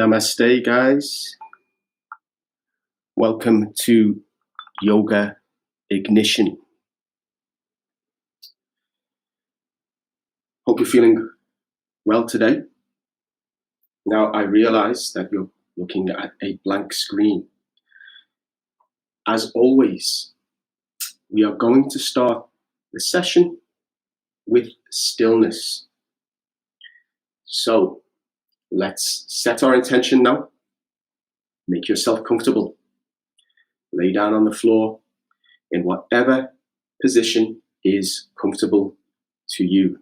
Namaste, guys. Welcome to Yoga Ignition. Hope you're feeling well today. Now, I realize that you're looking at a blank screen. As always, we are going to start the session with stillness. So, let's set our intention now. Make yourself comfortable. Lay down on the floor in whatever position is comfortable to you.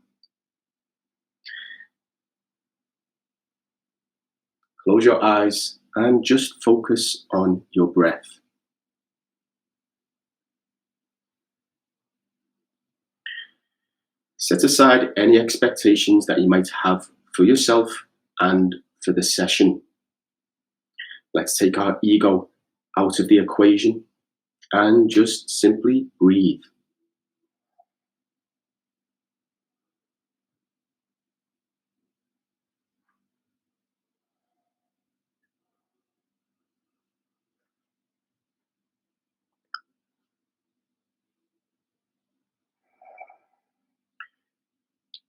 Close your eyes and just focus on your breath. Set aside any expectations that you might have for yourself and for the session. Let's take our ego out of the equation and just simply breathe.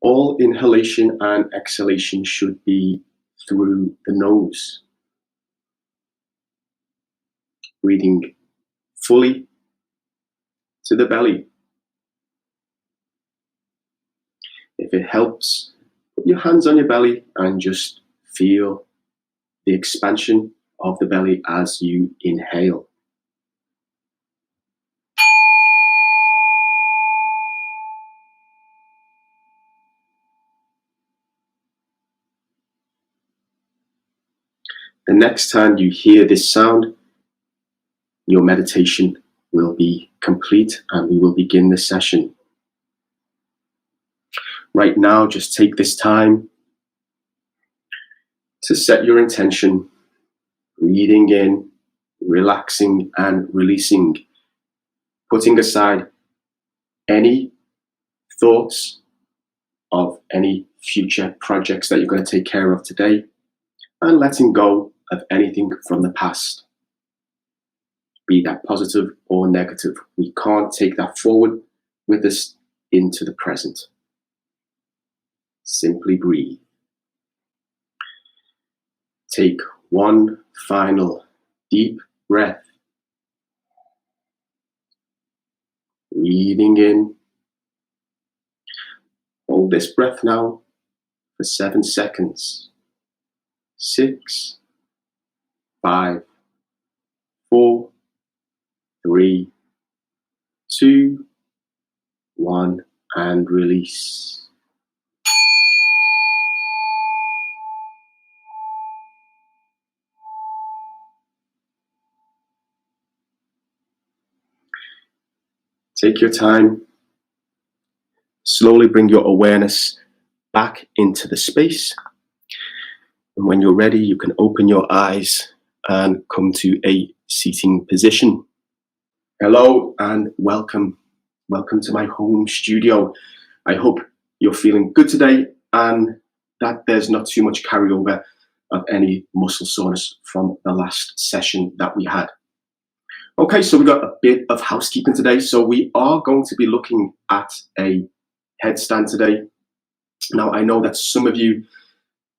All inhalation and exhalation should be through the nose. Breathing fully to the belly. If it helps, put your hands on your belly and just feel the expansion of the belly as you inhale. The next time you hear this sound, your meditation will be complete and we will begin the session. Right now, just take this time to set your intention, breathing in, relaxing and releasing, putting aside any thoughts of any future projects that you're going to take care of today and letting go of anything from the past, be that positive or negative. We can't take that forward with us into the present. Simply breathe. Take one final deep breath. Breathing in. Hold this breath now for 7 seconds. 6, 5, 4, 3, 2, 1, and release. Take your time. Slowly bring your awareness back into the space. And when you're ready, you can open your eyes and come to a seating position. Hello and welcome. Welcome to my home studio. I hope you're feeling good today and that there's not too much carryover of any muscle soreness from the last session that we had. Okay, so we got a bit of housekeeping today. So we are going to be looking at a headstand today. Now, I know that some of you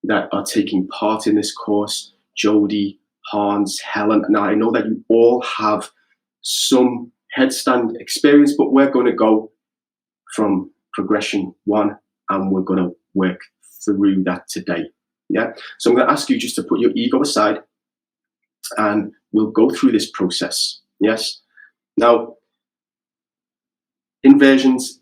that are taking part in this course, Jody, Hans, Helen, now I know that you all have some headstand experience, but we're going to go from progression 1 and we're going to work through that today. Yeah, so I'm going to ask you just to put your ego aside and we'll go through this process. Yes. Now, inversions,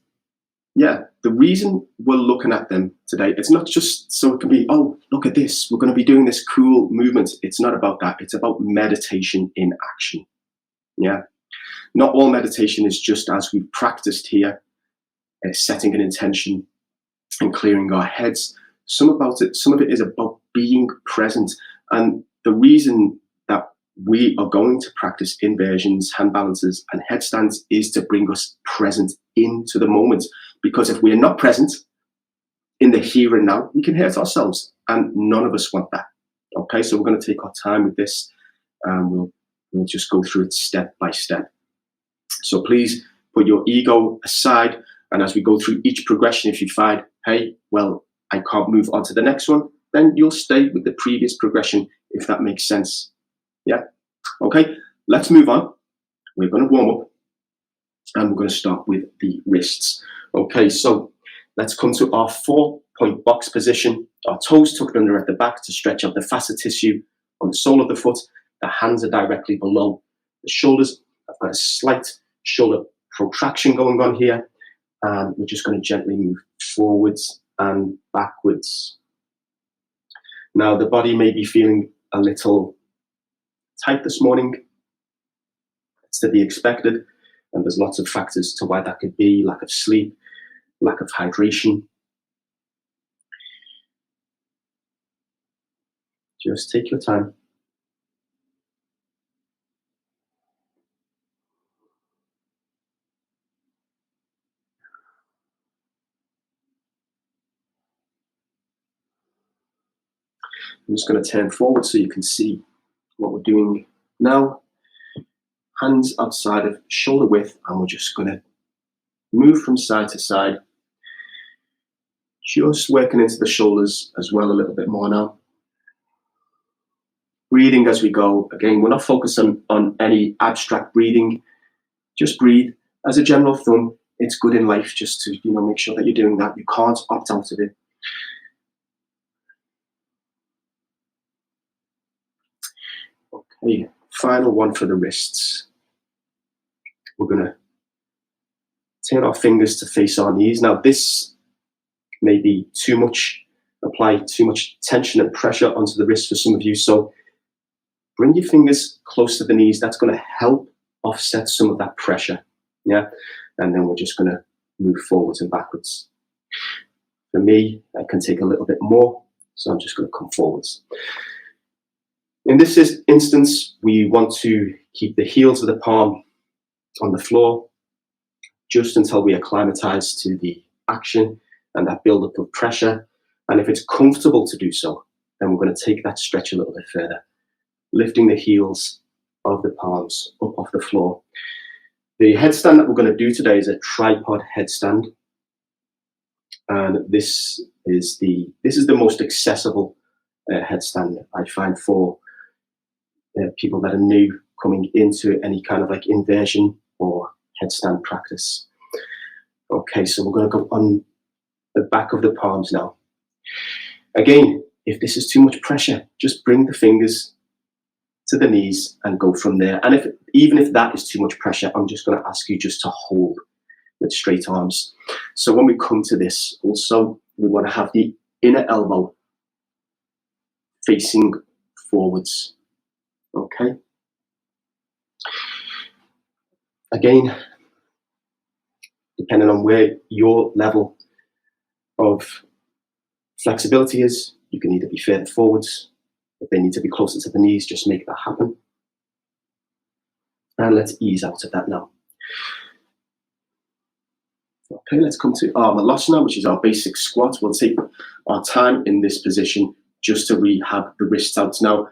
yeah, the reason we're looking at them today, it's not just so it can be, oh, look at this, we're going to be doing this cool movement. It's not about that. It's about meditation in action. Yeah. Not all meditation is just as we've practiced here, setting an intention and clearing our heads. Some of it is about being present. And the reason that we are going to practice inversions, hand balances, and headstands is to bring us present into the moment. Because if we are not present in the here and now, we can hurt ourselves, and none of us want that. Okay, so we're going to take our time with this, and we'll just go through it step by step. So please put your ego aside, and as we go through each progression, if you find, hey, well, I can't move on to the next one, then you'll stay with the previous progression, if that makes sense. Yeah? Okay, let's move on. We're going to warm up, and we're going to start with the wrists. Okay, so let's come to our 4-point box position. Our toes tucked under at the back to stretch out the facet tissue on the sole of the foot. The hands are directly below the shoulders. I've got a slight shoulder protraction going on here, and we're just going to gently move forwards and backwards. Now, the body may be feeling a little tight this morning. It's to be expected, and there's lots of factors to why that could be: lack of sleep, lack of hydration. Just take your time. I'm just going to turn forward so you can see what we're doing now. Hands outside of shoulder width, and we're just going to move from side to side. Just working into the shoulders as well a little bit more now. Breathing as we go. Again, we're not focusing on any abstract breathing. Just breathe. As a general thumb, it's good in life just to make sure that you're doing that. You can't opt out of it. Okay, final one for the wrists. We're going to turn our fingers to face our knees. Now, this may be too much, apply too much tension and pressure onto the wrist for some of you. So bring your fingers close to the knees. That's going to help offset some of that pressure. Yeah. And then we're just going to move forwards and backwards. For me, I can take a little bit more. So I'm just going to come forwards. In this instance, we want to keep the heels of the palm on the floor just until we acclimatize to the action and that buildup of pressure. And if it's comfortable to do so, then we're going to take that stretch a little bit further, lifting the heels of the palms up off the floor. The headstand that we're going to do today is a tripod headstand. And this is the most accessible headstand I find for people that are new coming into any kind of like inversion or headstand practice. Okay, so we're going to go on the back of the palms now. Again, if this is too much pressure, just bring the fingers to the knees and go from there. And even if that is too much pressure, I'm just going to ask you just to hold with straight arms. So when we come to this, also, we want to have the inner elbow facing forwards. Okay. Again, depending on where your level of flexibility is, you can either be further forwards. If they need to be closer to the knees, just make that happen. And let's ease out of that now. Okay, let's come to our Malasana, which is our basic squat. We'll take our time in this position just to rehab the wrists out. Now,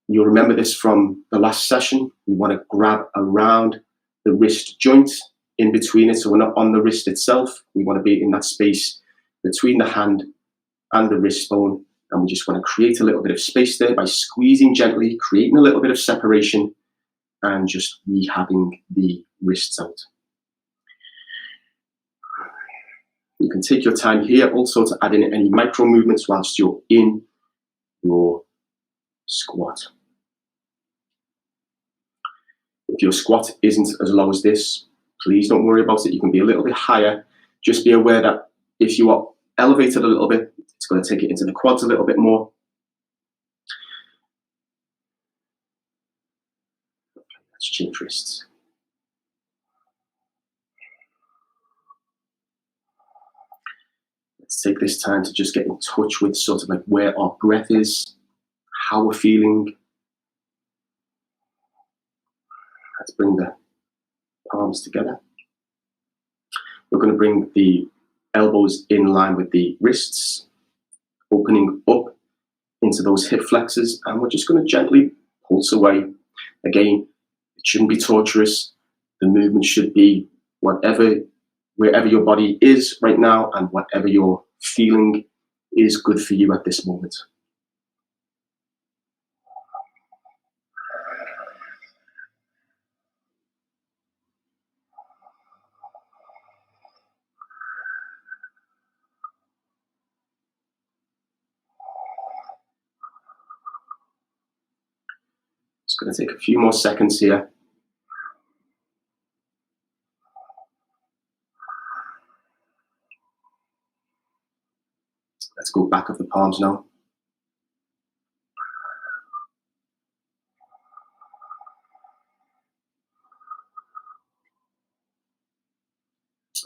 you'll remember this from the last session. We want to grab around the wrist joint in between it, so we're not on the wrist itself. We want to be in that space between the hand and the wrist bone, and we just want to create a little bit of space there by squeezing gently, creating a little bit of separation, and just rehabbing the wrists out. You can take your time here also to add in any micro movements whilst you're in your squat. If your squat isn't as low as this, please don't worry about it. You can be a little bit higher. Just be aware that if you are elevated a little bit, it's going to take it into the quads a little bit more. Let's change wrists. Let's take this time to just get in touch with sort of like where our breath is, how we're feeling. Let's bring the palms together. We're going to bring the elbows in line with the wrists, opening up into those hip flexors, and we're just going to gently pulse away. Again, it shouldn't be torturous. The movement should be wherever your body is right now and whatever you're feeling is good for you at this moment. It's going to take a few more seconds here. Let's go back of the palms now.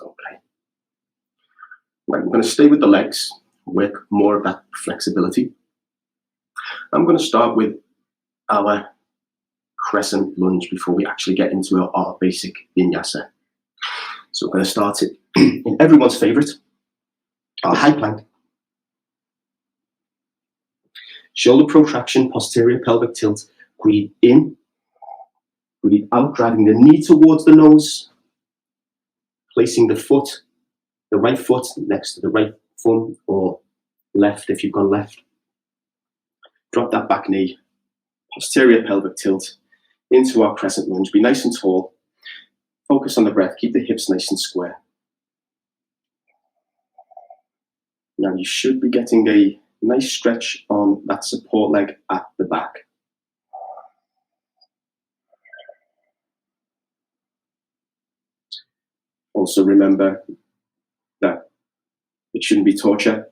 Okay. Right, we're going to stay with the legs, work more of that flexibility. I'm going to start with our crescent lunge before we actually get into our basic vinyasa. So we're going to start it in everyone's favorite, our high plank. Shoulder protraction, posterior pelvic tilt. Breathe in, breathe out, driving the knee towards the nose, placing the foot, the right foot next to the right thumb, or left if you've gone left. Drop that back knee, posterior pelvic tilt into our crescent lunge. Be nice and tall. Focus on the breath. Keep the hips nice and square. Now you should be getting a nice stretch on that support leg at the back. Also remember that it shouldn't be torture.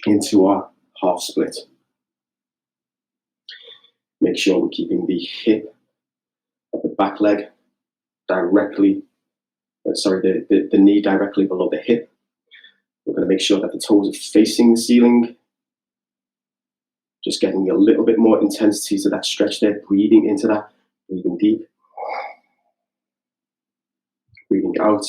Into our half split. Make sure we're keeping the hip of the back leg directly, the knee directly below the hip. We're going to make sure that the toes are facing the ceiling. Just getting a little bit more intensity to that stretch there, breathing into that, breathing deep. Breathing out.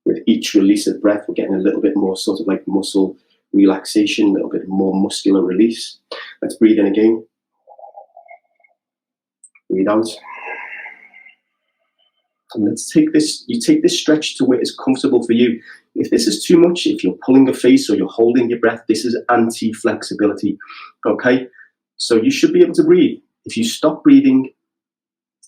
With each release of breath, we're getting a little bit more sort of like muscle relaxation, a little bit more muscular release. Let's breathe in again. Breathe out. And let's take this, you take this stretch to where it's comfortable for you. If this is too much, if you're pulling a face or you're holding your breath, this is anti-flexibility, okay? So you should be able to breathe. If you stop breathing,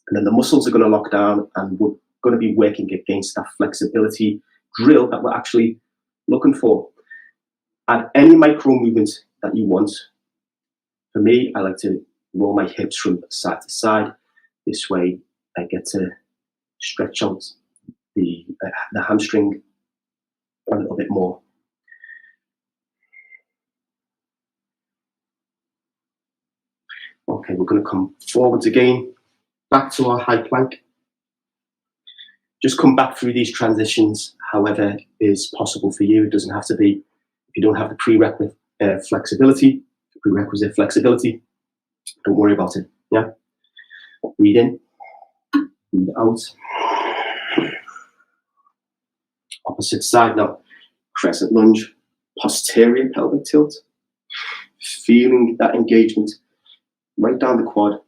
and then the muscles are going to lock down and we're going to be working against that flexibility drill that we're actually looking for. Add any micro movement that you want. For me, I like to roll my hips from side to side. This way I get to stretch out the hamstring a little bit more. Okay, we're going to come forwards again, back to our high plank. Just come back through these transitions however is possible for you. It doesn't have to be, if you don't have the prerequisite flexibility, don't worry about it. Yeah. Breathe in, breathe out. Opposite side now. Crescent lunge, posterior pelvic tilt. Feeling that engagement right down the quad.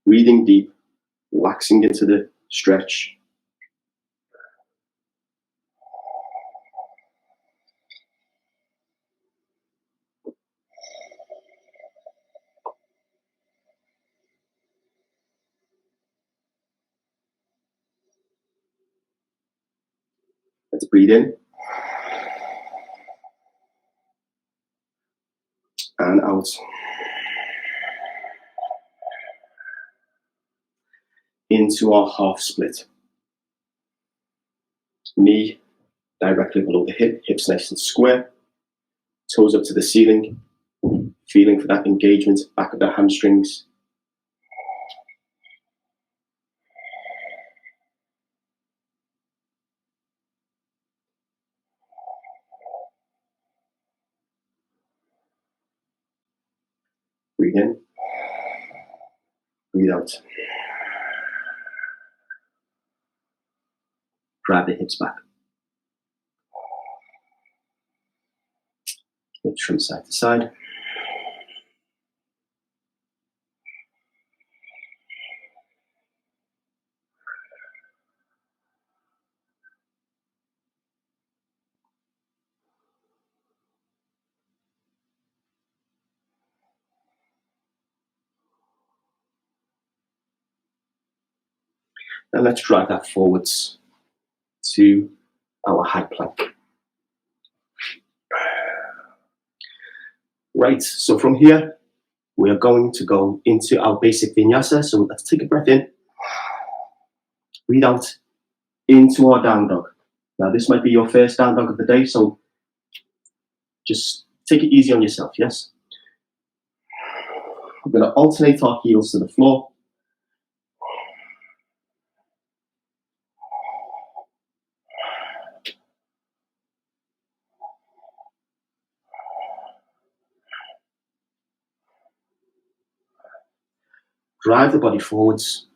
Breathing deep, relaxing into the stretch. Let's breathe in. And out. Into our half split. Knee directly below the hip, hips nice and square. Toes up to the ceiling. Feeling for that engagement, back of the hamstrings. Breathe in. Breathe out. Drive the hips back. Hips from side to side. And let's drive that forwards to our high plank. Right, so from here, we are going to go into our basic vinyasa. So let's take a breath in, breathe out into our down dog. Now this might be your first down dog of the day, so just take it easy on yourself, yes? We're going to alternate our heels to the floor. Drive the body forwards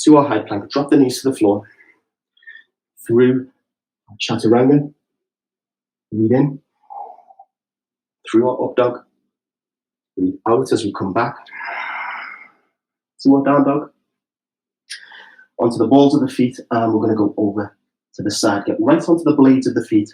to our high plank. Drop the knees to the floor. Through our chaturanga. Breathe in. Through our up dog. Breathe out as we come back to our down dog. Onto the balls of the feet, and we're going to go over to the side. Get right onto the blades of the feet.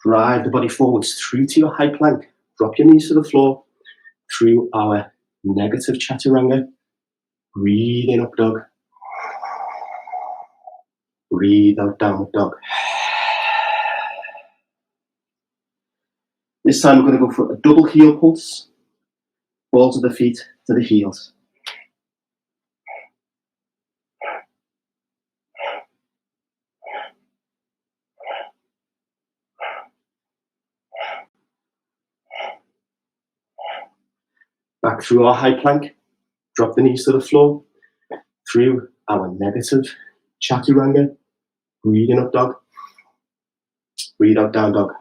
Drive the body forwards through to your high plank. Drop your knees to the floor. Through our negative chaturanga. Breathe in, up dog. Breathe out, downward dog. This time we're going to go for a double heel pulse. Balls of the feet to the heels. Back through our high plank. Drop the knees to the floor. Through our negative chaturanga. Breathe in, up dog. Breathe out, down dog.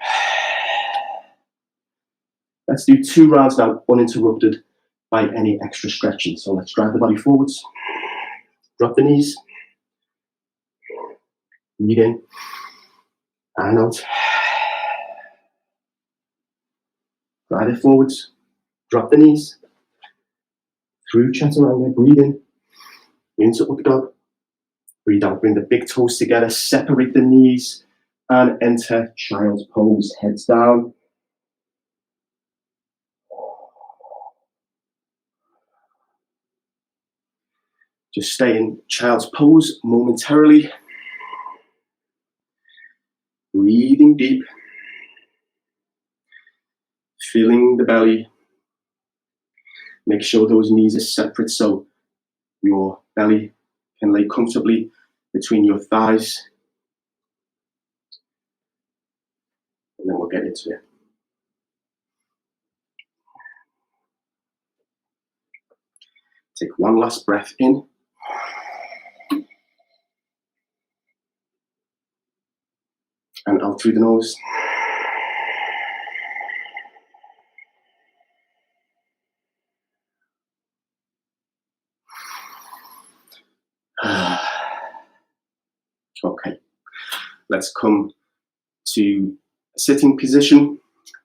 Let's do 2 rounds now, uninterrupted by any extra stretching. So let's drive the body forwards. Drop the knees. Breathe in and out. Drive it forwards. Drop the knees. Through chaturanga. Breathe in. Into up dog. Breathe out. Bring the big toes together. Separate the knees and enter child's pose. Heads down. Just stay in child's pose momentarily. Breathing deep. Feeling the belly. Make sure those knees are separate so your belly can lay comfortably between your thighs. And then we'll get into it. Take one last breath in. And out through the nose. Okay, let's come to a sitting position.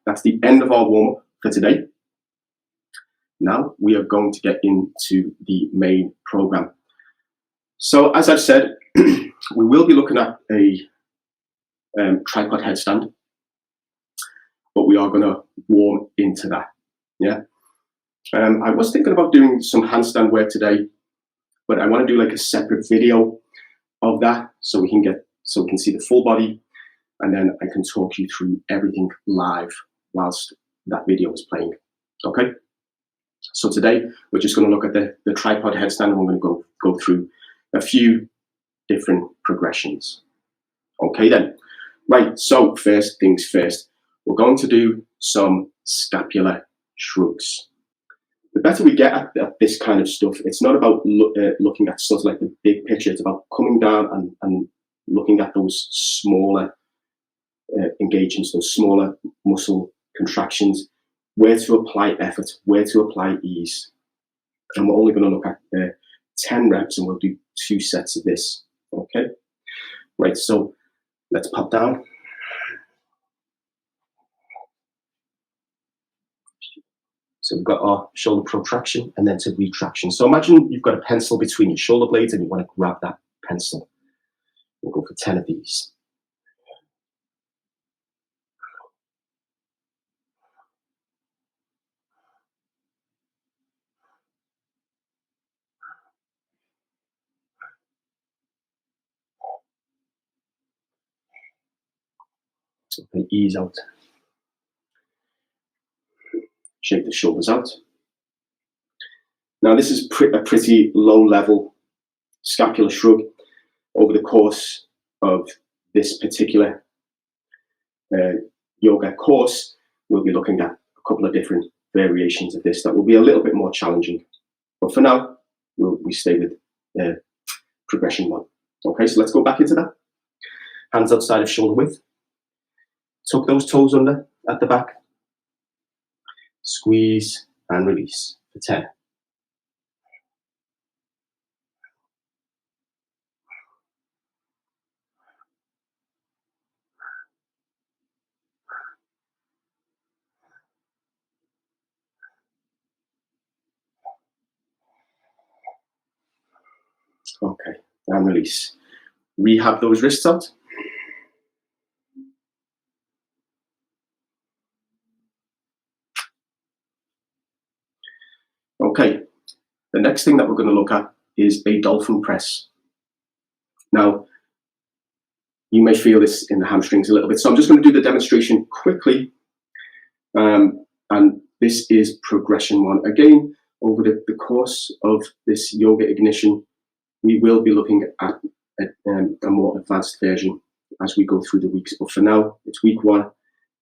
That's the end of our warm-up for today. Now we are going to get into the main program. So as I've said, we will be looking at a tripod headstand, but we are going to warm into that. Yeah. I was thinking about doing some handstand work today, but I want to do like a separate video of that so we can see the full body, and then I can talk you through everything live whilst that video is playing. Okay. So today we're just going to look at the tripod headstand, and we're going to go through a few different progressions. Okay then. Right, so first things first, we're going to do some scapular shrugs. the better we get at this kind of stuff, it's not about looking at sort of like the big picture. It's about coming down and looking at those smaller engagements, those smaller muscle contractions, where to apply effort, where to apply ease. And we're only going to look at 10 reps, and we'll do 2 sets of this. Okay, right, so let's pop down. So we've got our shoulder protraction and then to retraction. So imagine you've got a pencil between your shoulder blades and you want to grab that pencil. We'll go for 10 of these. Okay, ease out. Shake the shoulders out. Now this is a pretty low level scapular shrug. Over the course of this particular yoga course, we'll be looking at a couple of different variations of this that will be a little bit more challenging. But for now, we stay with progression 1. Okay, so let's go back into that. Hands outside of shoulder width. Tuck those toes under at the back. Squeeze and release for 10. Okay, and release. Rehab those wrists out. Okay, the next thing that we're going to look at is a dolphin press. Now, you may feel this in the hamstrings a little bit, so I'm just going to do the demonstration quickly. And this is progression 1. Again, over the course of this yoga ignition, we will be looking at a more advanced version as we go through the weeks. But for now, it's week 1,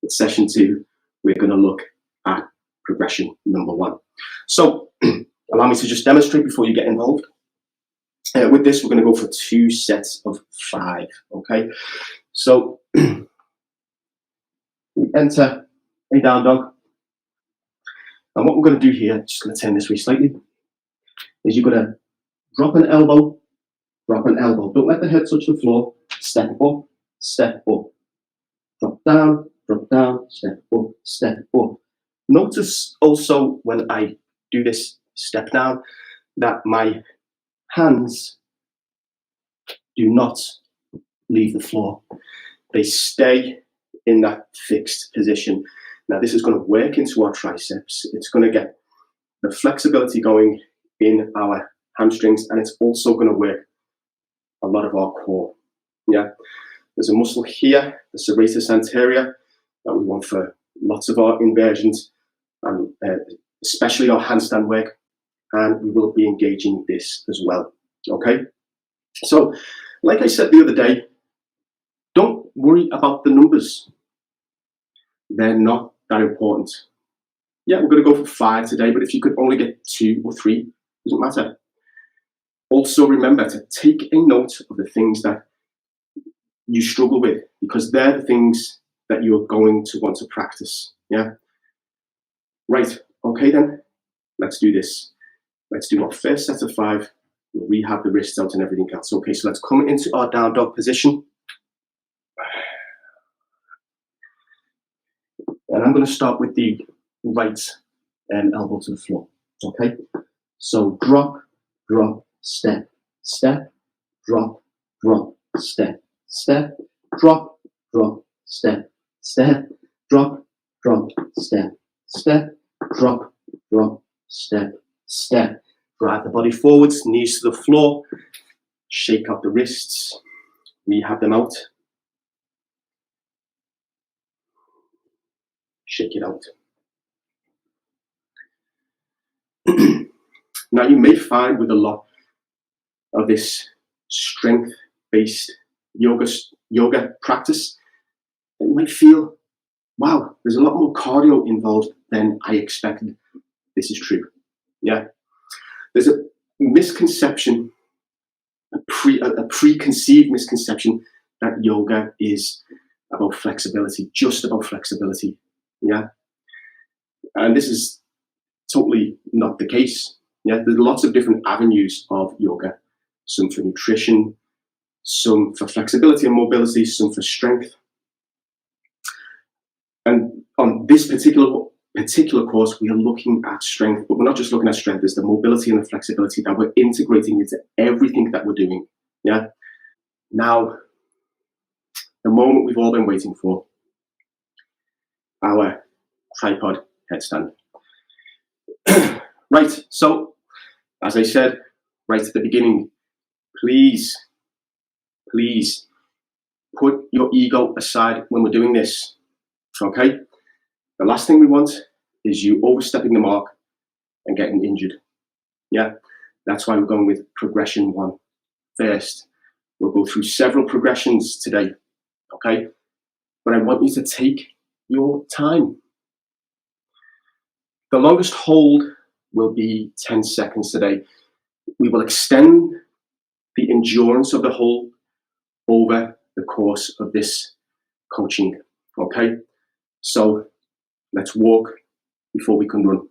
it's session 2. We're going to look at progression number 1. So allow me to just demonstrate before you get involved. With this, we're going to go for 2 sets of 5. Okay, so we enter a down dog. And what we're going to do here, just going to turn this way slightly, is you're going to drop an elbow, drop an elbow. Don't let the head touch the floor. Step up, step up. Drop down, step up, step up. Notice also when I do this step down that my hands do not leave the floor. They stay in that fixed position. Now this is going to work into our triceps. It's going to get the flexibility going in our hamstrings, and it's also going to work a lot of our core. Yeah, there's a muscle here, the serratus anterior, that we want for lots of our inversions, and especially our handstand work, and we will be engaging this as well. Okay, so like I said the other day, don't worry about the numbers. They're not that important. Yeah, we're going to go for 5 today, but if you could only get 2 or 3, doesn't matter. Also remember to take a note of the things that you struggle with, because they're the things that you're going to want to practice. Yeah. Right. Okay then. Let's do this. Let's do our first set of 5. We'll rehab the wrists out and everything else. Okay, so let's come into our down dog position. And I'm going to start with the right elbow to the floor. Okay, so drop, drop, step, step, drop, drop, step, step, drop, drop, step, step, drop, drop, step, step, drop, drop, step, step. Drive the body forwards, knees to the floor, shake out the wrists, rehab them out. Shake it out. Now you may find with a lot of this strength-based yoga practice that you might feel, wow, there's a lot more cardio involved than I expected. This is true. Yeah, there's a misconception, a preconceived misconception that yoga is about flexibility, just about flexibility. Yeah, and this is totally not the case. Yeah, there's lots of different avenues of yoga, some for nutrition, some for flexibility and mobility, some for strength. And on this particular course, we are looking at strength, but we're not just looking at strength. There's the mobility and the flexibility that we're integrating into everything that we're doing. Yeah. Now, the moment we've all been waiting for, our tripod headstand. Right. So, as I said right at the beginning, please put your ego aside when we're doing this. Okay. The last thing we want is you overstepping the mark and getting injured. Yeah, that's why we're going with progression 1 first. We'll go through several progressions today, okay? But I want you to take your time. The longest hold will be 10 seconds today. We will extend the endurance of the hold over the course of this coaching, okay? So let's walk before we can run.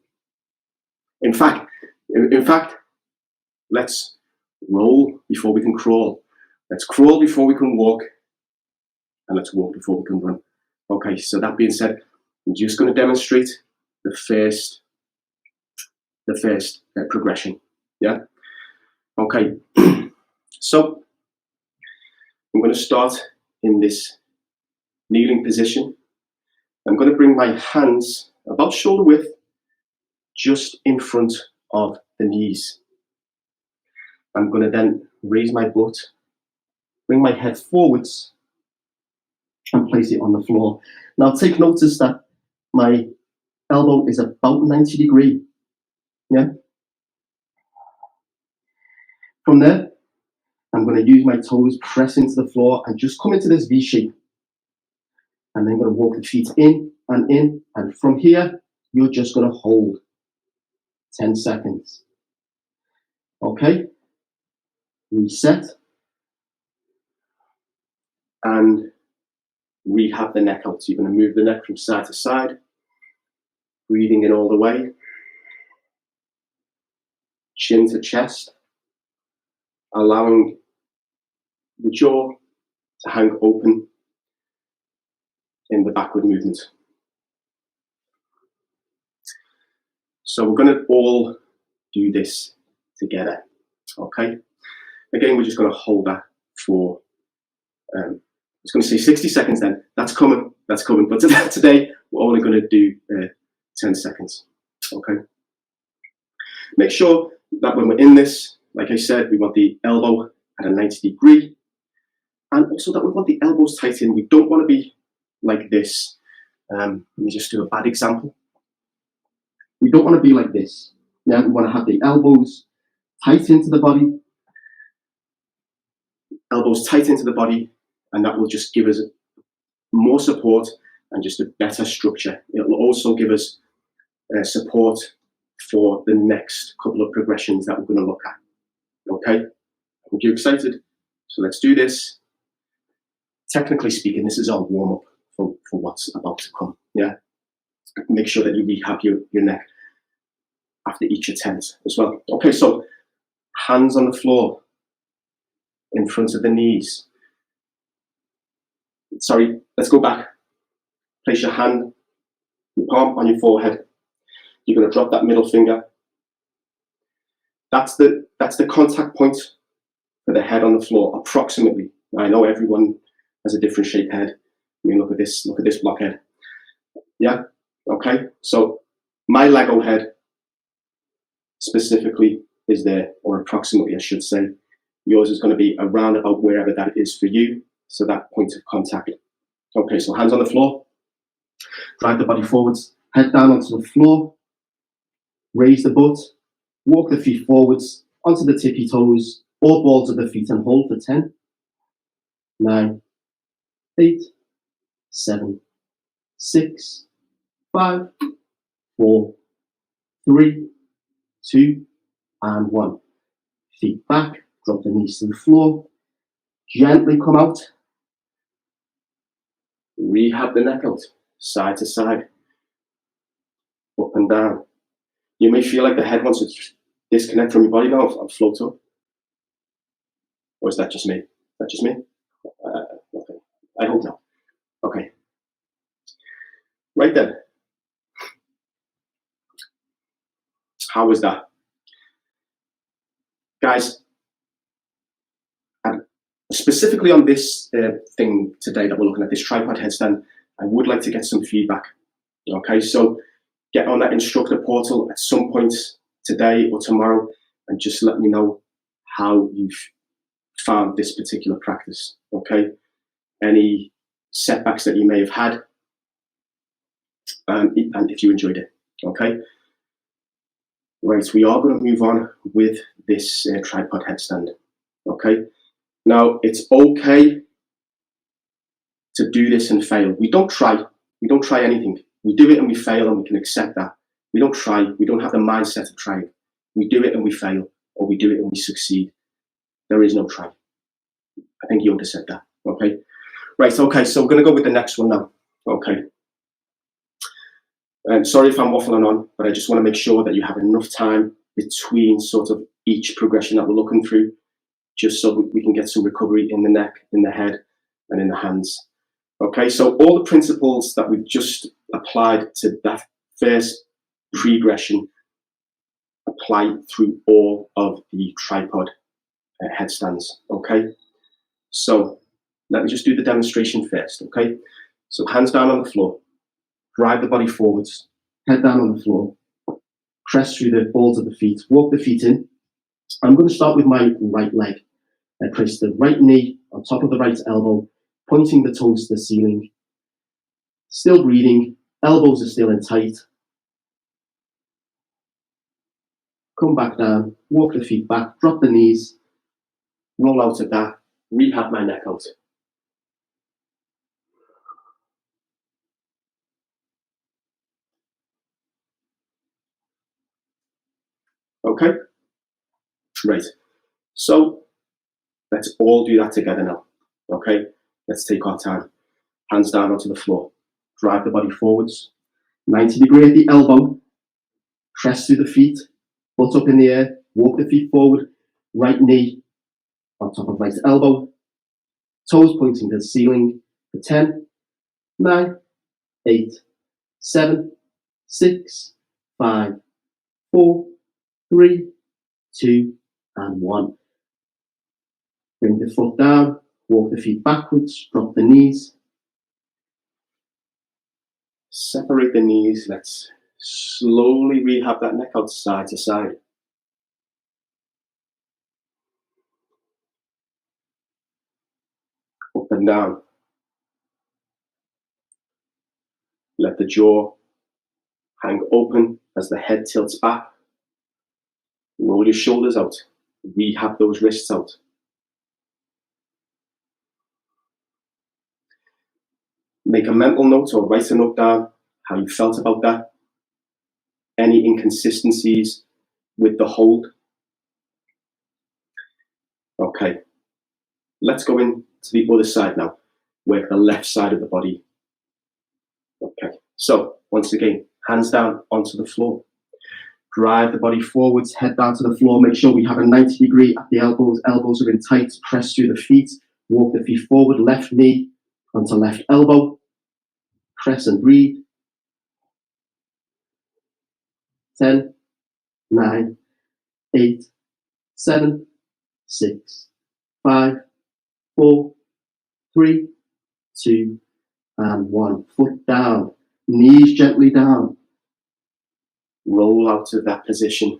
In fact, let's roll before we can crawl. Let's crawl before we can walk. And let's walk before we can run. Okay, so that being said, I'm just going to demonstrate the first progression. Yeah? Okay, so I'm going to start in this kneeling position. I'm going to bring my hands about shoulder width just in front of the knees. I'm going to then raise my butt, bring my head forwards, and place it on the floor. Now take notice that my elbow is about 90 degrees. Yeah. From there, I'm going to use my toes, press into the floor, and just come into this V shape. And then I'm going to walk the feet in, and from here, you're just going to hold 10 seconds. Okay. Reset. And rehab the neck out. So you're going to move the neck from side to side, breathing in all the way. Chin to chest, allowing the jaw to hang open in the backward movement. So we're going to all do this together, okay? Again, we're just going to hold that for, I was going to say 60 seconds then. That's coming. But today, we're only going to do 10 seconds, okay? Make sure that when we're in this, like I said, we want the elbow at a 90 degree, and also that we want the elbows tight in. We don't want to be like this. Let me just do a bad example. We don't want to be like this. Yeah, we want to have the elbows tight into the body. Elbows tight into the body, and that will just give us more support and just a better structure. It will also give us support for the next couple of progressions that we're going to look at. Okay? Are you excited? So let's do this. Technically speaking, this is our warm-up for what's about to come. Yeah? Make sure that you rehab your neck after each attempt as well. Okay, so hands on the floor in front of the knees. Sorry, let's go back. Place your hand, your palm on your forehead. You're going to drop that middle finger. That's the contact point for the head on the floor, approximately. Now, I know everyone has a different shaped head. I mean, look at this blockhead. Yeah, okay. So my Lego head specifically is there, or approximately, I should say. Yours is going to be around about wherever that is for you. So that point of contact. Okay, so hands on the floor. Drive the body forwards. Head down onto the floor. Raise the butt. Walk the feet forwards onto the tippy toes or balls of the feet and hold for 10, 9, 8, 7, 6, 5, 4, 3, 2, and 1. Feet back, drop the knees to the floor, gently come out. Rehab the neck out, side to side, up and down. You may feel like the head wants to disconnect from your body now and float up. Or is that just me? Is that just me? Okay. I hope not. Okay. Right then. How was that? Guys, specifically on this thing today that we're looking at, this tripod headstand, I would like to get some feedback. Okay, so get on that instructor portal at some point today or tomorrow and just let me know how you've found this particular practice. Okay, any setbacks that you may have had, and if you enjoyed it. Okay, right, we are going to move on with this tripod headstand. Okay, now it's okay to do this and fail. We don't try anything. We do it and we fail, and we can accept that. We don't try. We don't have the mindset of trying. We do it and we fail, or we do it and we succeed. There is no try. I think you understand that. Okay. Right. Okay. So we're going to go with the next one now. Okay. Sorry if I'm waffling on, but I just want to make sure that you have enough time between sort of each progression that we're looking through, just so we can get some recovery in the neck, in the head, and in the hands. Okay, so all the principles that we've just applied to that first progression apply through all of the tripod headstands. Okay, so let me just do the demonstration first. Okay, so hands down on the floor, drive the body forwards, head down on the floor, press through the balls of the feet, walk the feet in. I'm going to start with my right leg. I place the right knee on top of the right elbow, pointing the toes to the ceiling. Still breathing, elbows are still in tight. Come back down, walk the feet back, drop the knees, roll out of that, rehab my neck out. Okay? Right. So let's all do that together now. Okay? Let's take our time. Hands down onto the floor. Drive the body forwards. 90 degree at the elbow. Press through the feet. Butt up in the air. Walk the feet forward. Right knee on top of right elbow. Toes pointing to the ceiling for 10, 9, 8, 7, 6, 5, 4, 3, 2, and 1. Bring the foot down, walk the feet backwards, drop the knees. Separate the knees. Let's slowly rehab that neck out side to side. Up and down. Let the jaw hang open as the head tilts back. Roll your shoulders out. Rehab those wrists out. Make a mental note or write a note down how you felt about that. Any inconsistencies with the hold. Okay. Let's go into the other side now. Work the left side of the body. Okay. So, once again, hands down onto the floor. Drive the body forwards, head down to the floor. Make sure we have a 90 degree at the elbows. Elbows are in tight. Press through the feet. Walk the feet forward. Left knee onto left elbow. Press and breathe. 10, 9, 8, 7, 6, 5, 4, 3, 2, and 1. Foot down. Knees gently down. Roll out of that position.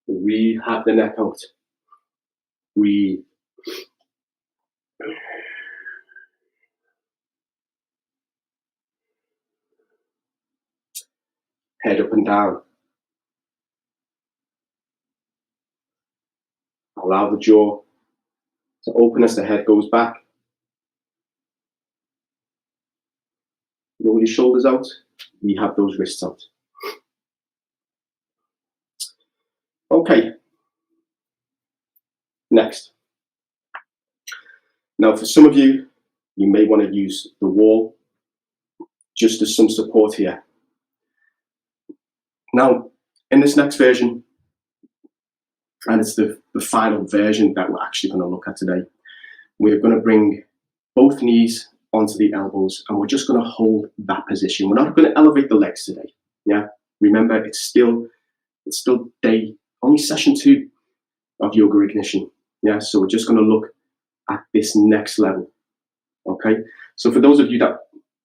Rehab the neck out. Breathe. Head up and down. Allow the jaw to open as the head goes back. Roll your shoulders out. Rehab those wrists out. Okay, next. Now for some of you, you may want to use the wall just as some support here. Now, in this next version, and it's the final version that we're actually going to look at today, we're going to bring both knees onto the elbows and we're just going to hold that position. We're not going to elevate the legs today. Yeah, remember it's still only session 2 of yoga ignition. Yeah, so we're just going to look at this next level. Okay, so for those of you that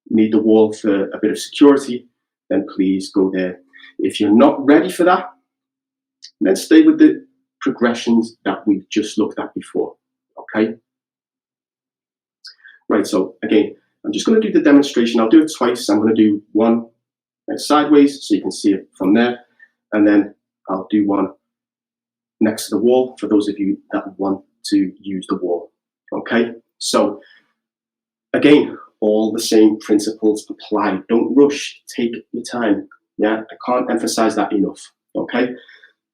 need the wall for a bit of security, then please go there. If you're not ready for that, then stay with the progressions that we've just looked at before. Okay, right, so again, I'm just going to do the demonstration. I'll do it twice. I'm going to do one sideways so you can see it from there, and then I'll do one next to the wall for those of you that want to use the wall. Okay, so again, all the same principles apply. Don't rush, take your time. Yeah, I can't emphasize that enough. Okay,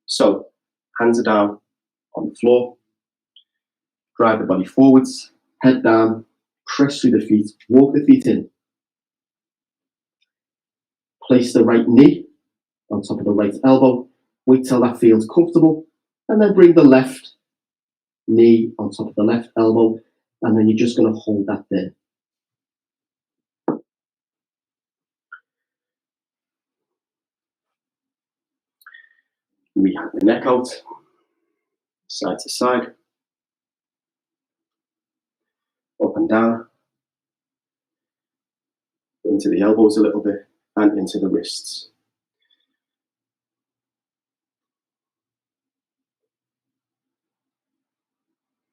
so hands are down on the floor, drive the body forwards, head down, press through the feet, walk the feet in. Place the right knee on top of the right elbow, wait till that feels comfortable, and then bring the left knee on top of the left elbow, and then you're just going to hold that there. We have the neck out, side to side, up and down, into the elbows a little bit, and into the wrists.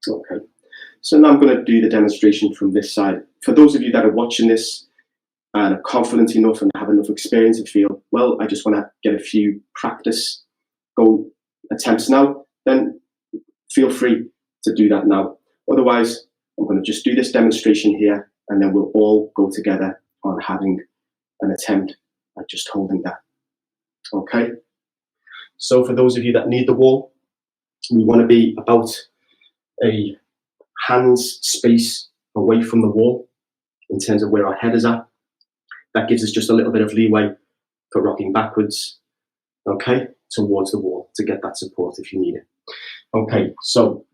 Okay, so now I'm going to do the demonstration from this side. For those of you that are watching this and are confident enough and have enough experience and feel, well, I just want to get a few practice go attempts now, then feel free to do that now. Otherwise, I'm going to just do this demonstration here, and then we'll all go together on having an attempt at just holding that. Okay, so for those of you that need the wall, we want to be about a hand's space away from the wall in terms of where our head is at. That gives us just a little bit of leeway for rocking backwards, okay, towards the wall to get that support if you need it. Okay, so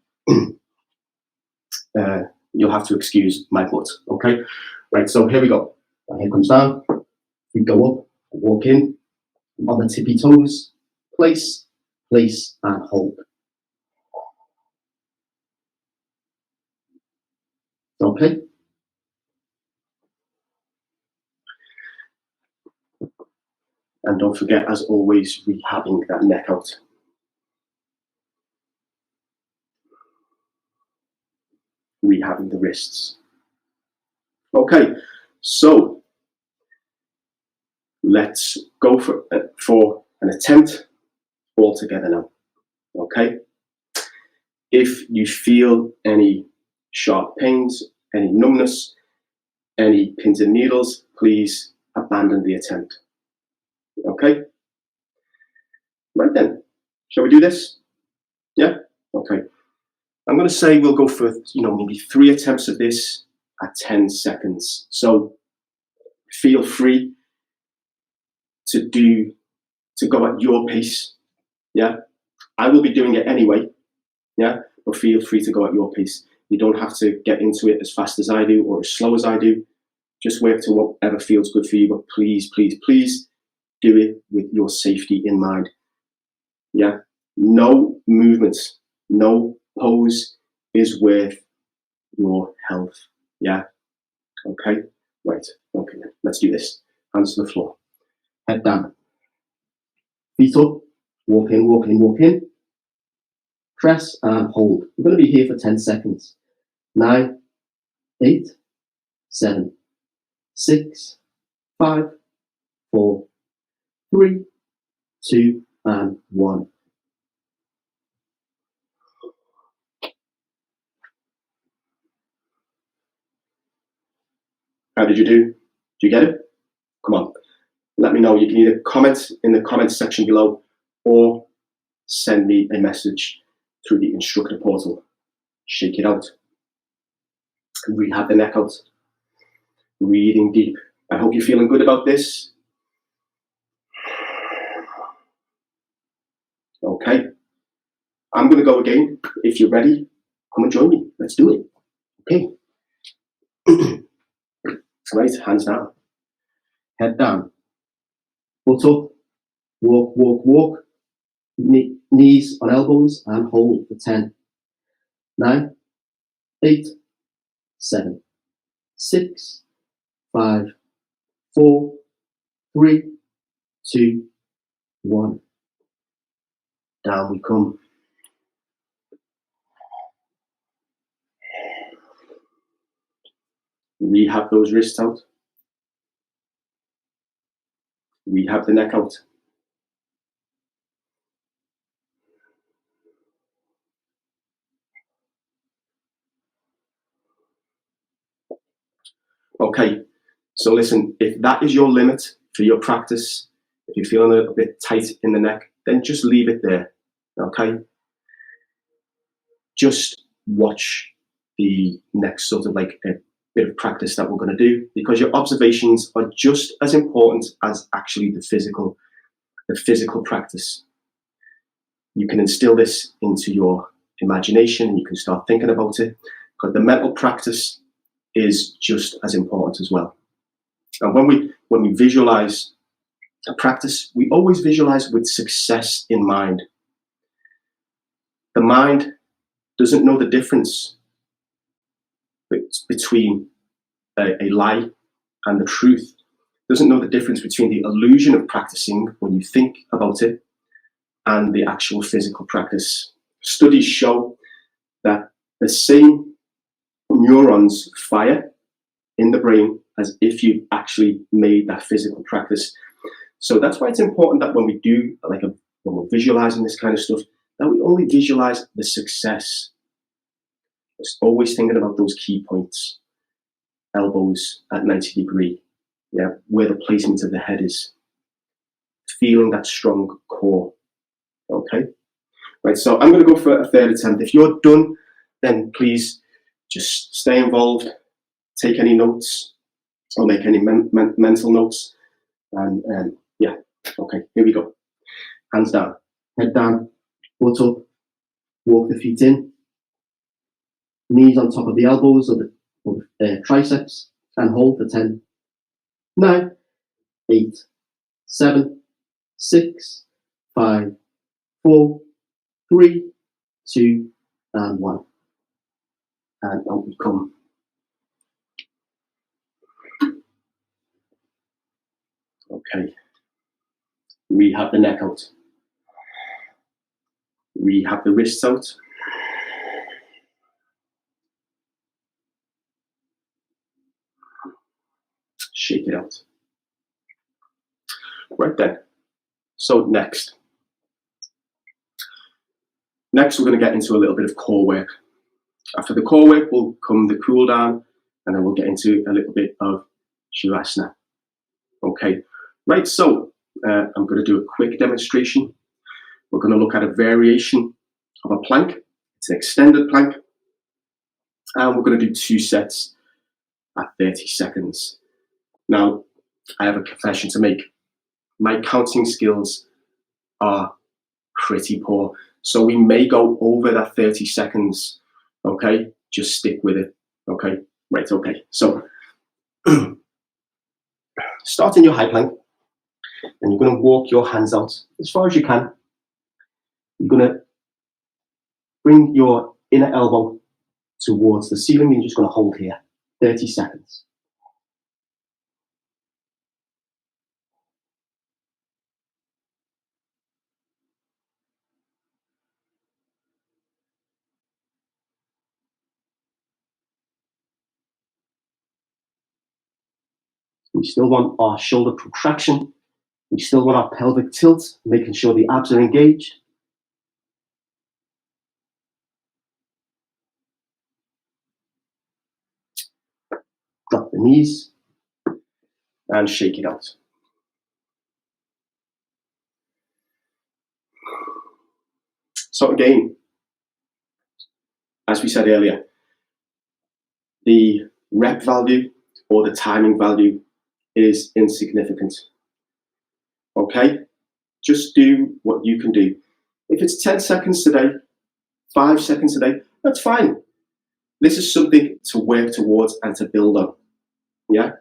you'll have to excuse my butt, okay? Right, so here we go. My head comes down, we go up, walk in, on the tippy toes, place, and hold. Okay? And don't forget, as always, rehabbing that neck out. Rehabbing the wrists. Okay, so let's go for an attempt all together now. Okay? If you feel any sharp pains, any numbness, any pins and needles, please abandon the attempt. Okay? Right then, shall we do this? Yeah? Okay. I'm going to say we'll go for, maybe 3 attempts of this at 10 seconds. So feel free to go at your pace. Yeah? I will be doing it anyway. Yeah? But feel free to go at your pace. You don't have to get into it as fast as I do or as slow as I do. Just work to whatever feels good for you. But please, please, please do it with your safety in mind. Yeah? No movements, no pose is worth your health. Yeah? Okay? Right. Okay, let's do this. Hands to the floor. Head down. Feet up. Walk in, walk in, walk in. Press and hold. We're going to be here for 10 seconds. 9, 8, 7, 6, 5, 4, 3, 2, and 1. How did you do? Did you get it? Come on. Let me know. You can either comment in the comments section below or send me a message through the instructor portal. Shake it out. Rehab the neck out. Breathing deep. I hope you're feeling good about this. Okay. I'm going to go again. If you're ready, come and join me. Let's do it. Okay. Right, hands down. Head down. Foot up. Walk, walk, walk. Knees on elbows and hold for 10. 9, 8, 7, 6, 5, 4, 3, 2, 1. Down we come. Rehab those wrists out. Rehab the neck out. Okay, so listen, if that is your limit for your practice, if you're feeling a little bit tight in the neck, then just leave it there, okay? Just watch the next sort of like a bit of practice that we're going to do, because your observations are just as important as actually the physical practice. You can instill this into your imagination and you can start thinking about it, because the mental practice is just as important as well. And when we visualize a practice, we always visualize with success in mind. The mind doesn't know the difference between a lie and the truth. Doesn't know the difference between the illusion of practicing when you think about it and the actual physical practice. Studies show that the same neurons fire in the brain as if you've actually made that physical practice. So that's why it's important that when we do, when we're visualizing this kind of stuff, that we only visualize the success. Just always thinking about those key points. Elbows at 90 degrees, yeah, where the placement of the head is. Feeling that strong core, okay? Right, so I'm gonna go for a third attempt. If you're done, then please just stay involved, take any notes, or make any mental notes. And yeah, okay, here we go. Hands down, head down, foot up, walk the feet in, knees on top of the elbows or the triceps, and hold for 10, 9, 8, 7, 6, 5, 4, 3, 2, and 1. And out we come. Okay. Rehab the neck out. Rehab the wrists out. Shake it out. Right then. So next we're going to get into a little bit of core work. After the core work will come the cool down, and then we'll get into a little bit of Shavasana. Okay, right, so I'm going to do a quick demonstration. We're going to look at a variation of a plank. It's an extended plank, and we're going to do 2 sets at 30 seconds. Now, I have a confession to make. My counting skills are pretty poor, so we may go over that 30 seconds, okay? Just stick with it, okay? Right, okay. So, start in your high plank, and you're going to walk your hands out as far as you can. You're going to bring your inner elbow towards the ceiling, and you're just going to hold here, 30 seconds. We still want our shoulder protraction. We still want our pelvic tilt, making sure the abs are engaged. Drop the knees and shake it out. So again, as we said earlier, the rep value or the timing value is insignificant. Okay? Just do what you can do. If it's 10 seconds today, 5 seconds a day, that's fine. This is something to work towards and to build on. Yeah?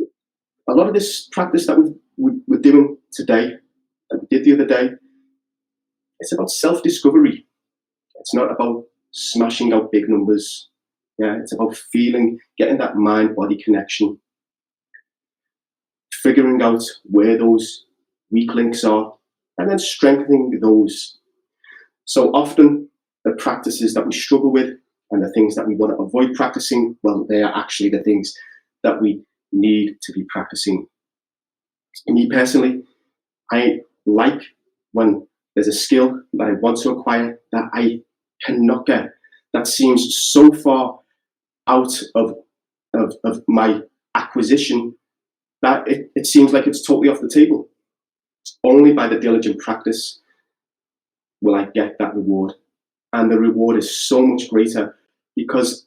A lot of this practice that we're doing today, that we did the other day, it's about self-discovery. It's not about smashing out big numbers. Yeah, it's about feeling, getting that mind-body connection, figuring out where those weak links are, and then strengthening those. So often, the practices that we struggle with and the things that we want to avoid practicing, well, they are actually the things that we need to be practicing. Me personally, I like when there's a skill that I want to acquire that I cannot get, that seems so far out of my acquisition that it seems like it's totally off the table. Only by the diligent practice will I get that reward. And the reward is so much greater because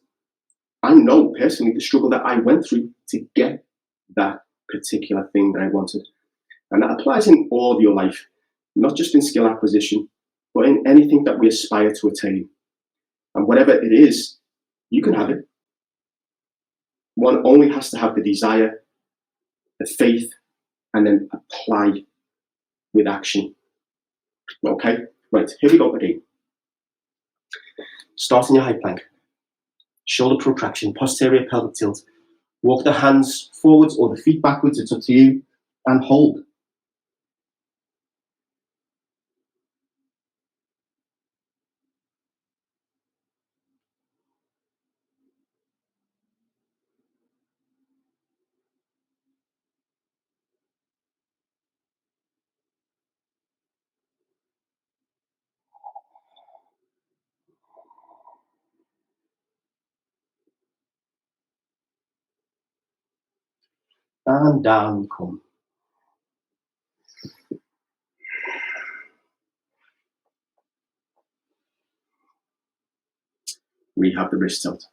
I know personally the struggle that I went through to get that particular thing that I wanted. And that applies in all of your life, not just in skill acquisition, but in anything that we aspire to attain. And whatever it is, you can have it. One only has to have the desire, the faith, and then apply with action. Okay, right, here we go again. Start in your high plank. Shoulder protraction, posterior pelvic tilt. Walk the hands forwards or the feet backwards, it's up to you, and hold. And down you come. Rehab the wrist tilt.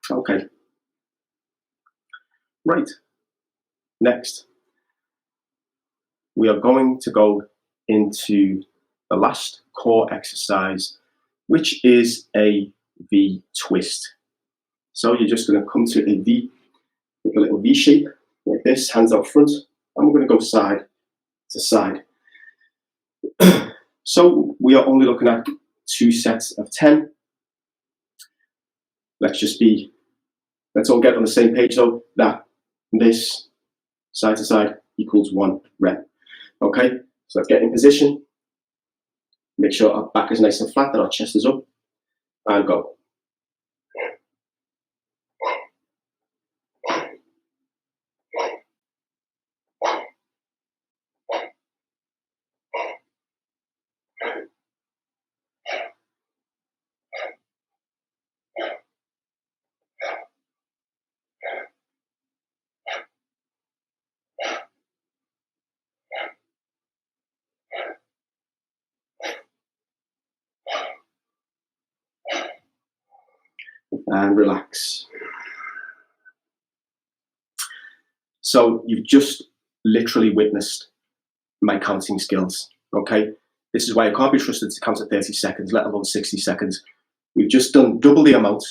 Okay. Right. Next, we are going to go into the last core exercise, which is a V twist. So you're just going to come to a V, make a little V shape like this, hands out front, and we're going to go side to side. So we are only looking at 2 sets of 10. Let's all get on the same page though, that this side to side equals 1 rep. Okay, so let's get in position. Make sure our back is nice and flat, that our chest is up, and go. And relax. So you've just literally witnessed my counting skills, okay? This is why I can't be trusted to count at 30 seconds, let alone 60 seconds. We've just done double the amount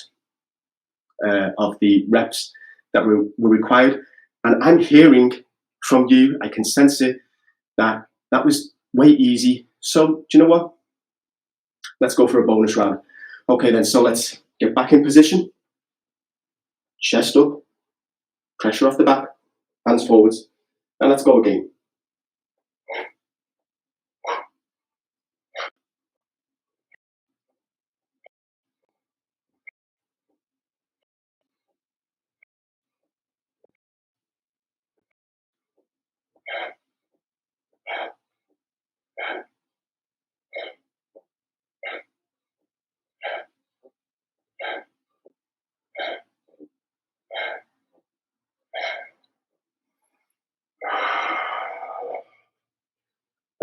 of the reps that were required. And I'm hearing from you, I can sense it, that was way easy. So do you know what? Let's go for a bonus round. Okay then, so let's get back in position. Chest up, pressure off the back, hands forwards, and let's go again.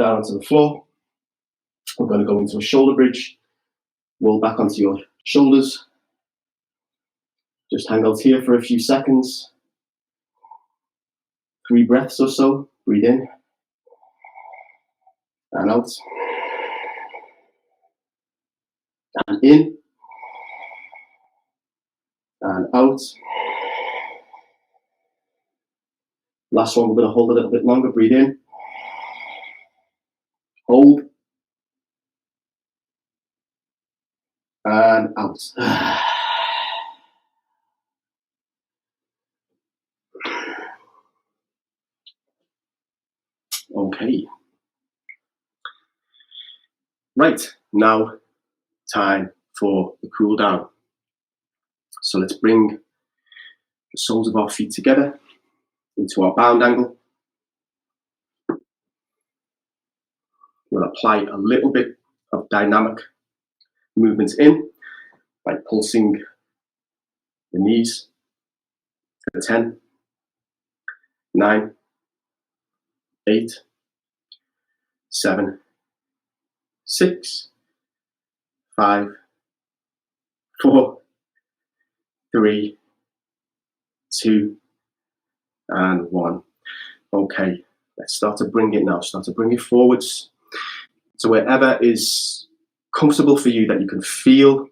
down onto the floor. We're going to go into a shoulder bridge. Roll back onto your shoulders. Just hang out here for a few seconds. 3 breaths or so. Breathe in and out. And in and out. Last one, we're going to hold a little bit longer. Breathe in. Hold. And out. Okay. Right, now time for the cool down. So let's bring the soles of our feet together into our bound angle. We'll apply a little bit of dynamic movement in by pulsing the knees for 10, 9, 8, 7, 6, 5, 4, 3, 2, and 1. Okay, let's start to bring it now. Start to bring it forwards to wherever is comfortable for you, that you can feel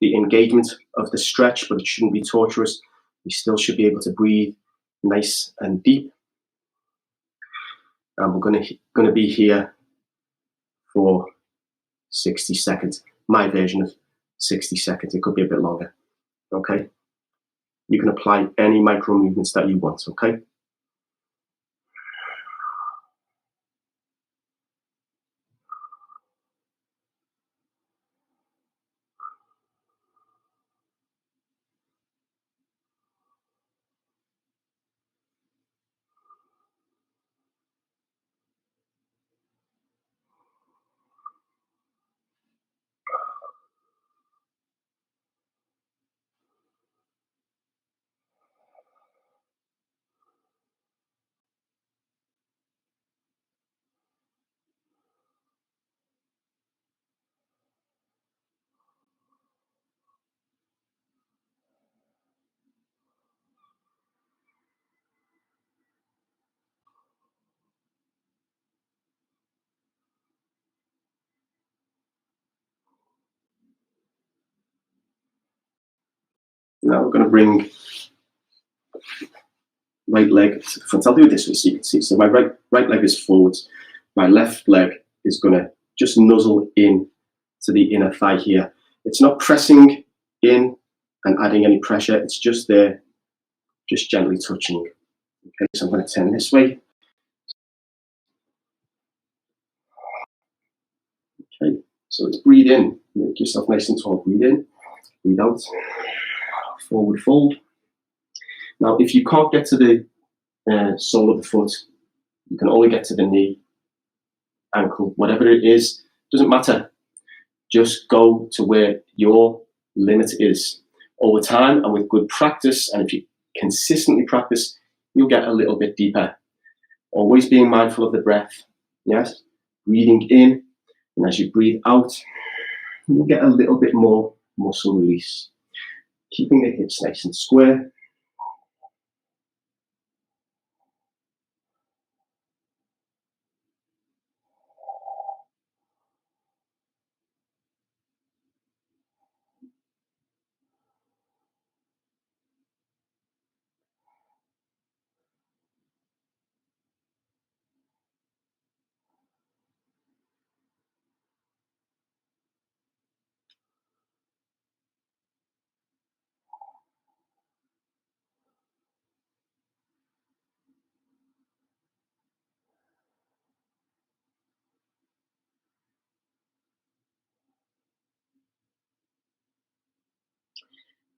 the engagement of the stretch, but it shouldn't be torturous. You still should be able to breathe nice and deep. And we're going to be here for 60 seconds. My version of 60 seconds. It could be a bit longer. Okay? You can apply any micro movements that you want. Okay? Now we're going to bring right leg to the front. I'll do it this way so you can see. So my right leg is forwards. My left leg is going to just nuzzle in to the inner thigh here. It's not pressing in and adding any pressure. It's just there, just gently touching. Okay, so I'm going to turn this way. Okay, so let's breathe in. Make yourself nice and tall. Breathe in, breathe out. Forward fold. Now, if you can't get to the sole of the foot, you can only get to the knee, ankle, whatever it is, doesn't matter. Just go to where your limit is. Over time and with good practice, and if you consistently practice, you'll get a little bit deeper. Always being mindful of the breath. Yes, breathing in, and as you breathe out, you'll get a little bit more muscle release. Keeping the hips nice and square.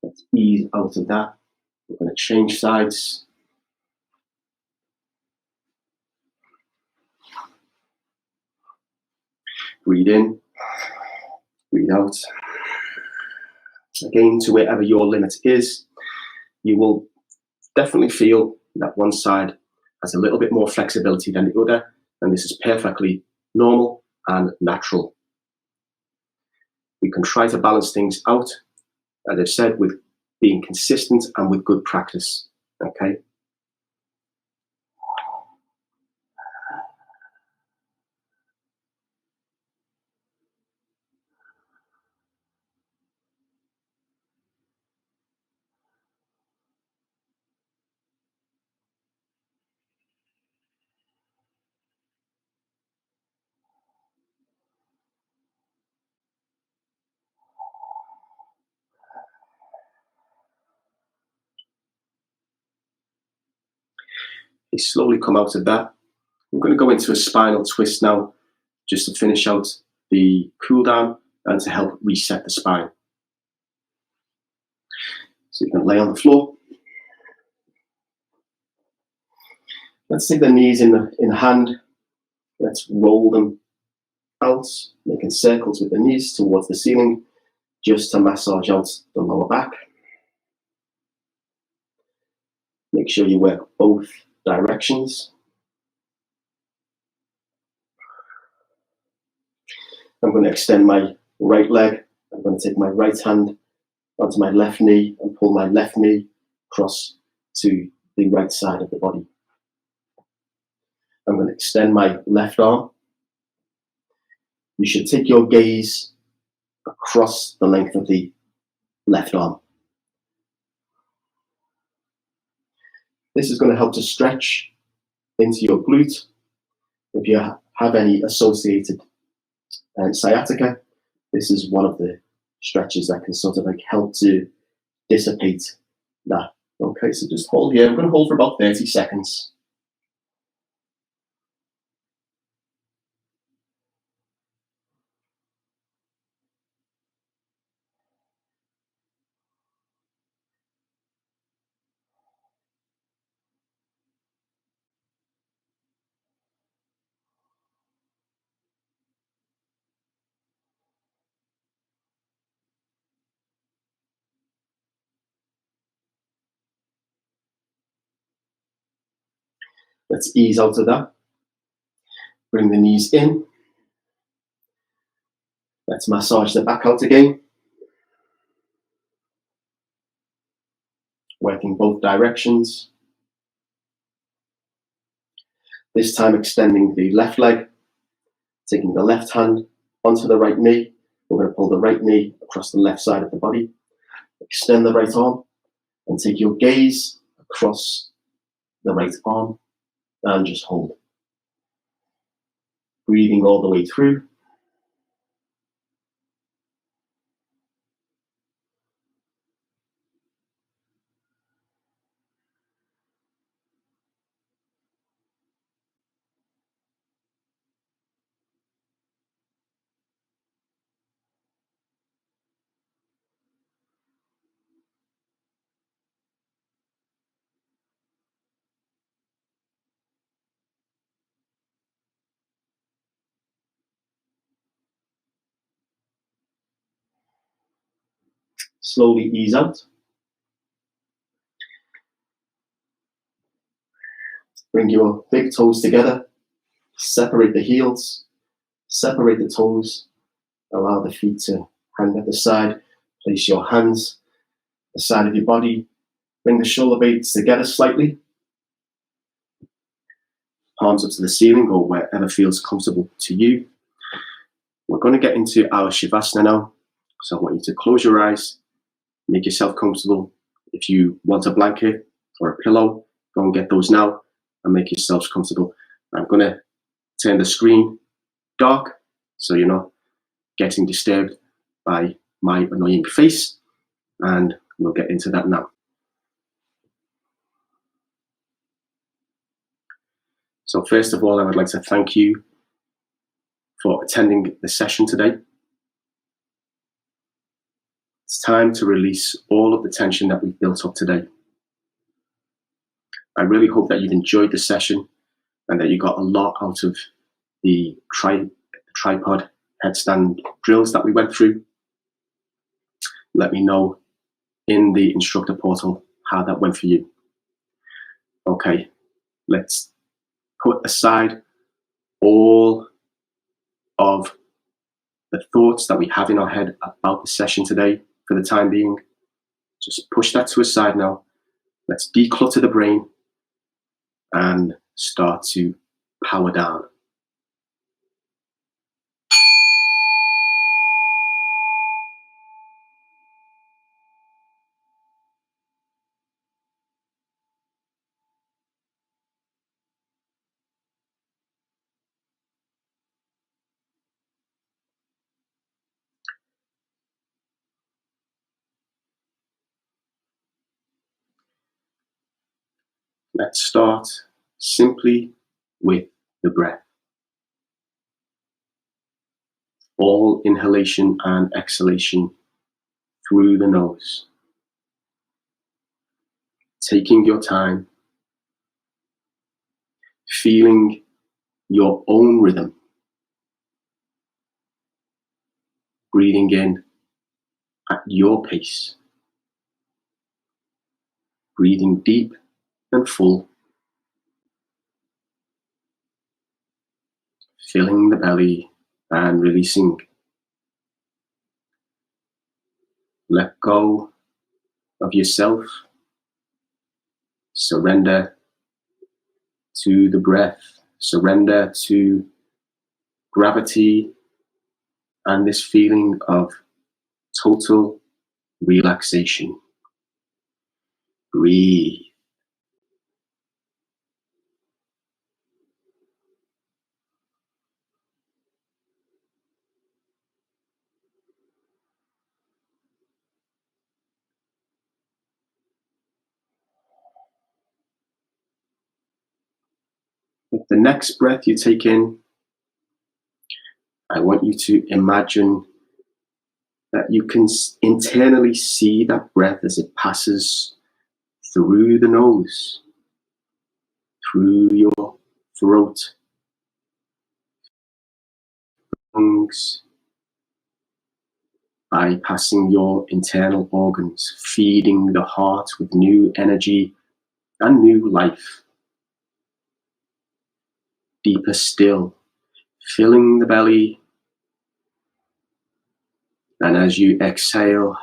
Let's ease out of that. We're going to change sides. Breathe in, breathe out. Again, to wherever your limit is, you will definitely feel that one side has a little bit more flexibility than the other. and this is perfectly normal and natural. We can try to balance things out, as I've said, with being consistent and with good practice. Okay. You slowly come out of that. We're going to go into a spinal twist now, just to finish out the cool down and to help reset the spine. So you can lay on the floor. Let's take the knees in hand. Let's roll them out, making circles with the knees towards the ceiling, just to massage out the lower back. Make sure you work both directions. I'm going to extend my right leg. I'm going to take my right hand onto my left knee and pull my left knee across to the right side of the body. I'm going to extend my left arm. You should take your gaze across the length of the left arm. This is going to help to stretch into your glute. If you have any associated sciatica, this is one of the stretches that can sort of like help to dissipate that. Okay, so just hold here. I'm going to hold for about 30 seconds. Let's ease out of that. Bring the knees in. Let's massage the back out again. Working both directions. This time extending the left leg, taking the left hand onto the right knee. We're going to pull the right knee across the left side of the body. Extend the right arm and take your gaze across the right arm and just hold. Breathing all the way through. Slowly ease out. Bring your big toes together. Separate the heels. Separate the toes. Allow the feet to hang at the side. Place your hands at the side of your body. Bring the shoulder blades together slightly. Palms up to the ceiling or wherever feels comfortable to you. We're going to get into our Shavasana now. So I want you to close your eyes. Make yourself comfortable. If you want a blanket or a pillow, go and get those now and make yourselves comfortable. I'm going to turn the screen dark so you're not getting disturbed by my annoying face, and we'll get into that now. So first of all, I would like to thank you for attending the session today. It's time to release all of the tension that we've built up today. I really hope that you've enjoyed the session and that you got a lot out of the tripod headstand drills that we went through. Let me know in the instructor portal how that went for you. Okay, let's put aside all of the thoughts that we have in our head about the session today, for the time being, just push that to a side now. Let's declutter the brain and start to power down. Let's start simply with the breath. All inhalation and exhalation through the nose. Taking your time, feeling your own rhythm. Breathing in at your pace. Breathing deep and full. Filling the belly and releasing. Let go of yourself. Surrender to the breath. Surrender to gravity and this feeling of total relaxation. Breathe. With the next breath you take in, I want you to imagine that you can internally see that breath as it passes through the nose, through your throat, lungs, bypassing your internal organs, feeding the heart with new energy and new life. Deeper still, filling the belly, and as you exhale,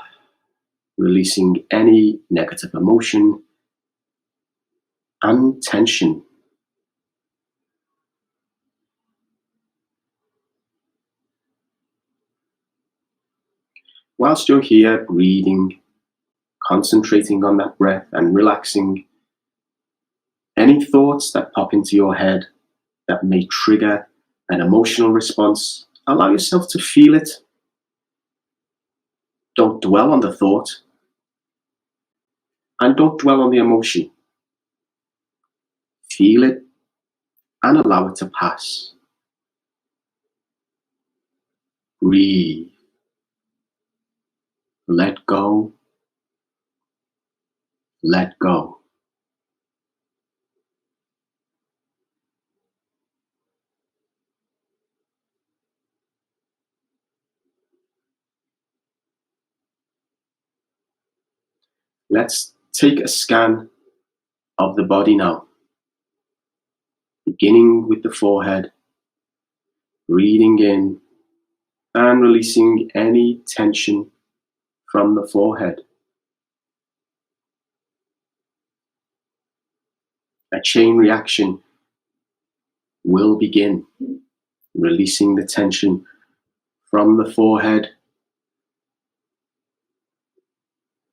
releasing any negative emotion and tension. Whilst you're here breathing, concentrating on that breath and relaxing, any thoughts that pop into your head that may trigger an emotional response, allow yourself to feel it. Don't dwell on the thought, and don't dwell on the emotion. Feel it and allow it to pass. Breathe. Let go. Let go. Let's take a scan of the body now, beginning with the forehead, breathing in and releasing any tension from the forehead. A chain reaction will begin, releasing the tension from the forehead.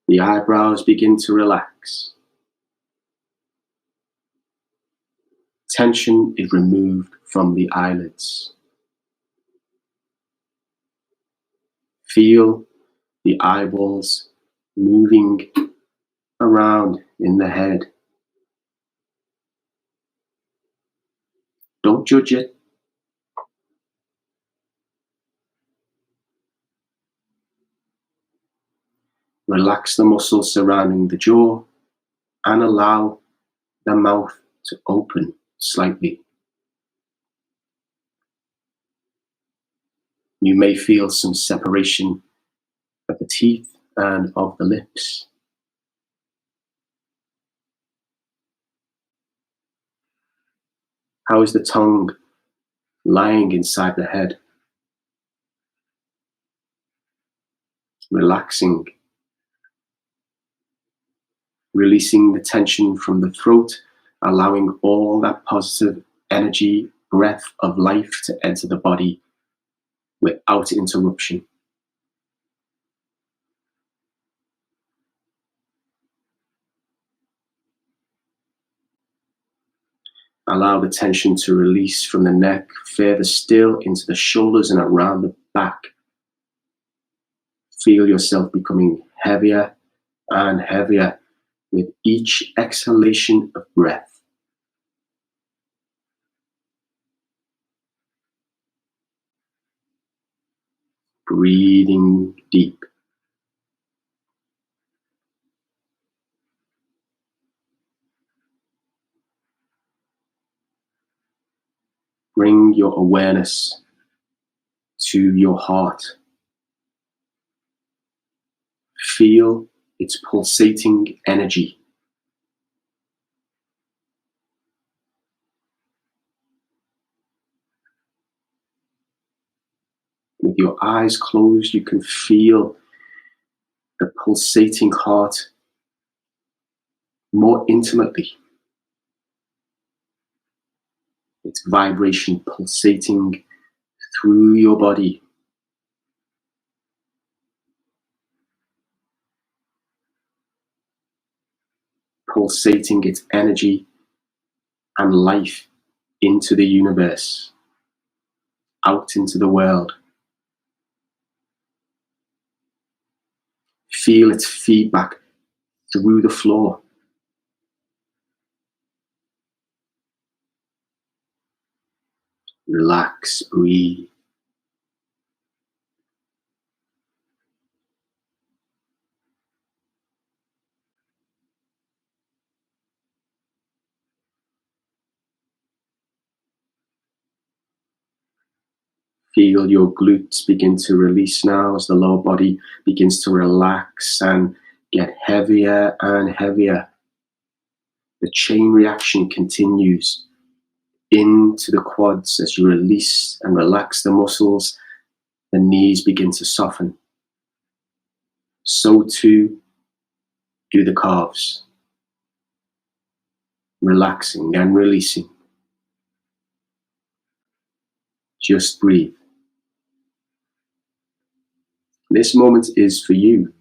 The eyebrows begin to relax. Tension is removed from the eyelids. Feel the eyeballs moving around in the head. Don't judge it. Relax the muscles surrounding the jaw and allow the mouth to open slightly. You may feel some separation of the teeth and of the lips. How is the tongue lying inside the head, relaxing, releasing the tension from the throat, allowing all that positive energy, breath of life to enter the body without interruption. Allow the tension to release from the neck, further still into the shoulders and around the back. Feel yourself becoming heavier and heavier with each exhalation of breath. Breathing deep. Bring your awareness to your heart. Feel its pulsating energy. With your eyes closed, you can feel the pulsating heart more intimately. Its vibration pulsating through your body. Pulsating its energy and life into the universe, out into the world. Feel its feedback through the floor. Relax, breathe. Feel your glutes begin to release now as the lower body begins to relax and get heavier and heavier. The chain reaction continues into the quads as you release and relax the muscles. The knees begin to soften. So too do the calves. Relaxing and releasing. Just breathe. This moment is for you.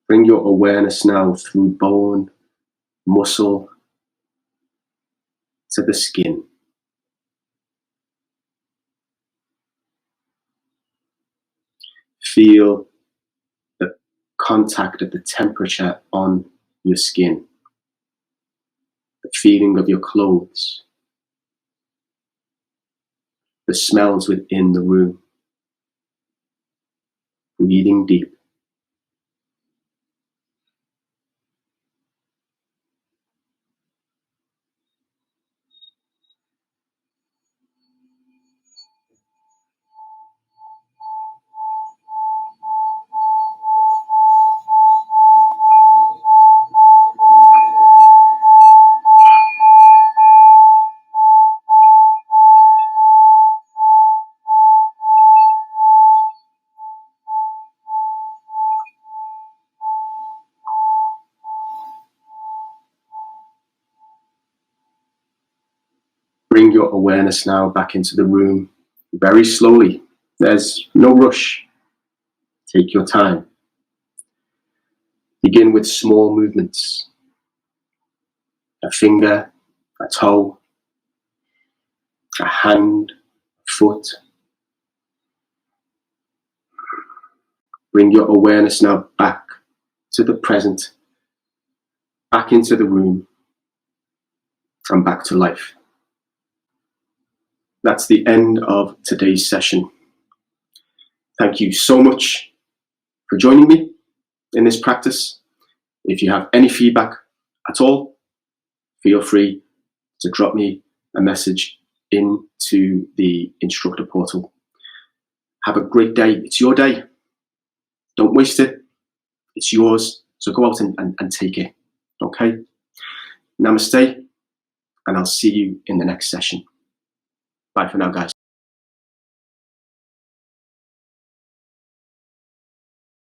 Bring your awareness now through bone, muscle, to the skin. Feel the contact of the temperature on your skin, the feeling of your clothes, the smells within the room. Breathing deep. Bring your awareness now back into the room, very slowly. There's no rush. Take your time. Begin with small movements. A finger, a toe, a hand, a foot. Bring your awareness now back to the present, back into the room, and back to life. That's the end of today's session. Thank you so much for joining me in this practice. If you have any feedback at all, feel free to drop me a message into the instructor portal. Have a great day. It's your day. Don't waste it. It's yours. So go out and take it. Okay? Namaste, and I'll see you in the next session. Bye for now, guys.